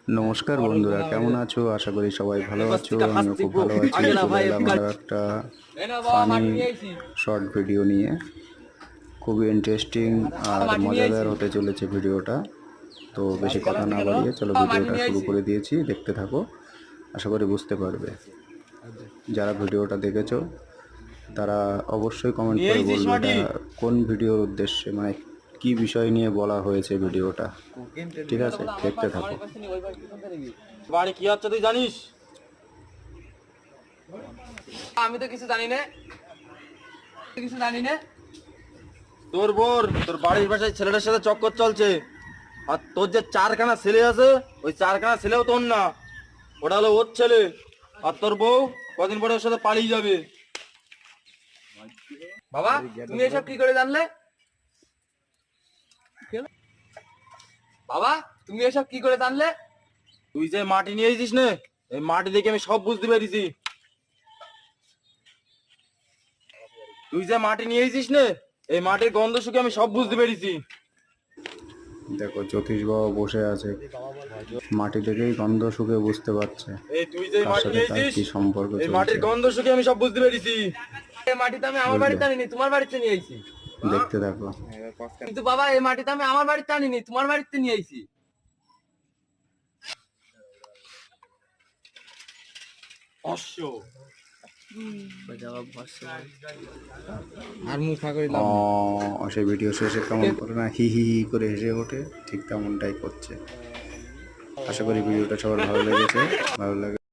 নমস্কার বন্ধুরা, কেমন আছো? আশা করি সবাই ভালো আছো। আমিও খুব ভালো আছি। চলে এলাম আরো একটা ফানি শর্ট ভিডিও নিয়ে। খুবই ইন্টারেস্টিং আর মজাদার হতে চলেছে ভিডিওটা। তো বেশি কথা না বাড়িয়ে চলো ভিডিওটা শুরু করে দিয়েছি, দেখতে থাকো। আশা করি বুঝতে পারবে। যারা ভিডিওটা দেখেছো তারা অবশ্যই কমেন্ট করে বলবে এটা কোন ভিডিওর উদ্দেশ্যে, মানে কি বিষয় নিয়ে বলা হয়েছে ভিডিওটা। ঠিক আছে, দেখতে থাকো। বাড়ি কি হচ্ছে তুই জানিস? আমি তো কিছু জানি না, তোর বোর তোর বাড়ির পাশে ছেলেটার সাথে চক্কর চলছে। আর তোর যে চারখানা ছেলে আছে, ওই চারখানা ছেলেও তোর না, ওটা হলো ওর ছেলে। আর তোর বউ কদিন পরে ওর সাথে পালিয়ে যাবে। বাবা, তুমি এসব কি করে জানলে? বাবা, তুমি এসব কি করে জানলে? তুই যে মাটি নিয়ে এসেছিস না, এই মাটি দেখে আমি সব বুঝতে পেরেছি। তুই যে মাটি নিয়ে এসেছিস না, এই মাটির গন্ধ শুকে আমি সব বুঝতে পেরেছি। দেখো জ্যোতিষ বাবা বসে আছে, মাটি দেখেই গন্ধ শুকে বুঝতে পারছে এই তুই যে কার মাটি সাথে নিয়ে তার এসেছিস, কি সম্পর্ক এই চলছে। মাটির গন্ধ শুকে আমি সব বুঝতে পেরেছি। এই মাটিতে আমি আমার বাড়িতে আনিনি, তোমার বাড়িতে নিয়ে আইছি। দেখতে থাকো। কিন্তু বাবা, এই মাটিতে আমি আমার বাড়িতে আনিনি, তোমার বাড়িতে নিয়ে আইছি। অশ্ব আর মুখ ফাঁকরে সেই ভিডিও শেষে কেমন করে না হি হি হি করে হেসে ওঠে, ঠিক তেমনটাই করছে। আশা করি ভিডিওটা সবার ভালো লেগেছে। ভালো লাগে